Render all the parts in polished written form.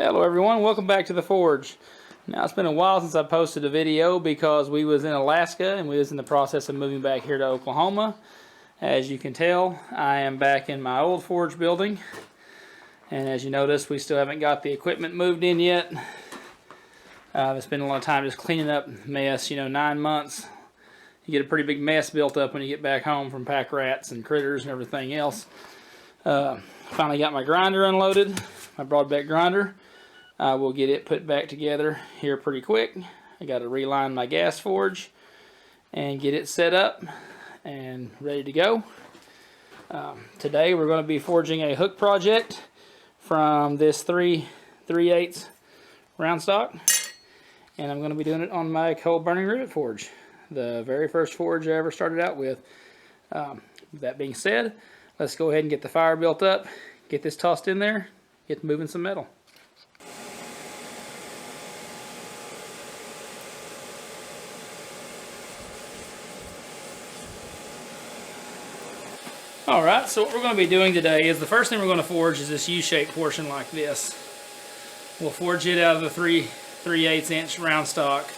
Hello everyone, welcome back to the Forge. Now it's been a while since I posted a video because we was in Alaska and we was in the process of moving back here to Oklahoma. As you can tell, I am back in my old forge building, and as you notice, we still haven't got the equipment moved in yet. I've spent a lot of time just cleaning up mess. 9 months, you get a pretty big mess built up when you get back home from pack rats and critters and everything else. Finally got my grinder unloaded, my broadback grinder. I will get it put back together here pretty quick. I got to reline my gas forge and get it set up and ready to go. Today we're going to be forging a hook project from this 3/8 round stock, and I'm going to be doing it on my coal burning rivet forge, the very first forge I ever started out with. That being said, let's go ahead and get the fire built up, get this tossed in there, get moving some metal. Alright, so what we're going to be doing today is the first thing we're going to forge is this U-shaped portion like this. We'll forge it out of the 3/8 inch round stock,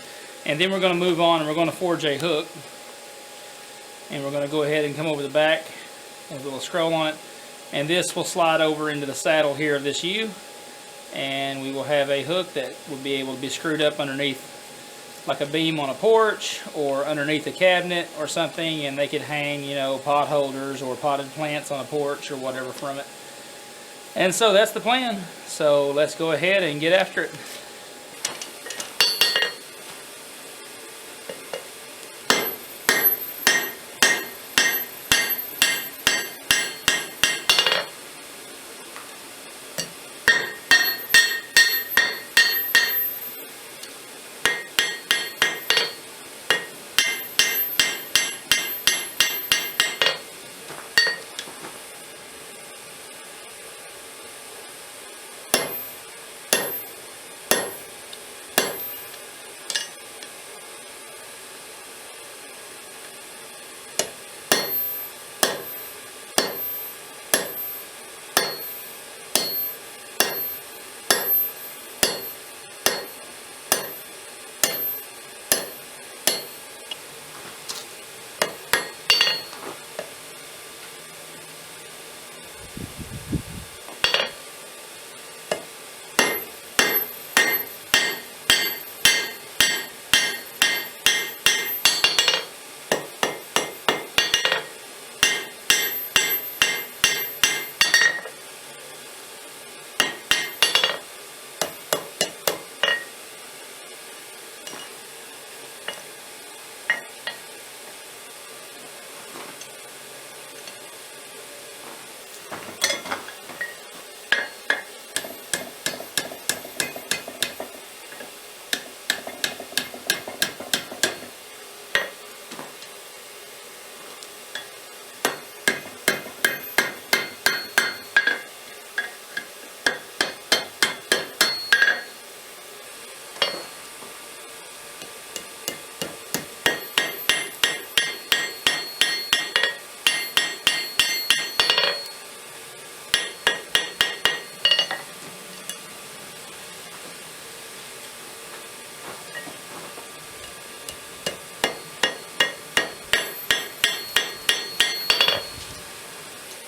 and then we're going to move on and we're going to forge a hook. And we're going to go ahead and come over the back with a little scroll on it, and this will slide over into the saddle here of this U, and we will have a hook that will be able to be screwed up underneath like a beam on a porch or underneath a cabinet or something, and they could hang, pot holders or potted plants on a porch or whatever from it. And so that's the plan. So let's go ahead and get after it.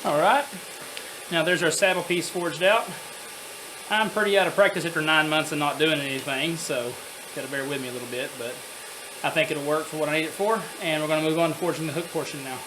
Alright, now there's our saddle piece forged out. I'm pretty out of practice after 9 months of not doing anything, so gotta bear with me a little bit, but I think it'll work for what I need it for, and we're going to move on to forging the hook portion now.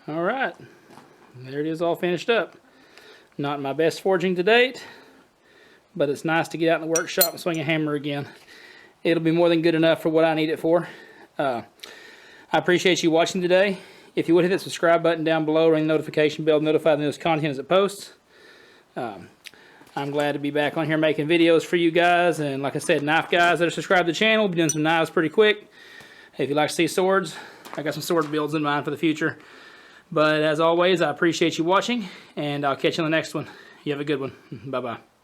All right, there it is, all finished up. Not my best forging to date, but it's nice to get out in the workshop and swing a hammer again. It'll be more than good enough for what I need it for. I appreciate you watching today. If you would hit that subscribe button down below, ring the notification bell, notify the newest content as it posts. I'm glad to be back on here making videos for you guys, and like I said, knife guys that are subscribed to the channel, we'll be doing some knives pretty quick. If you like to see swords, I got some sword builds in mind for the future. But as always, I appreciate you watching, and I'll catch you on the next one. You have a good one. Bye-bye.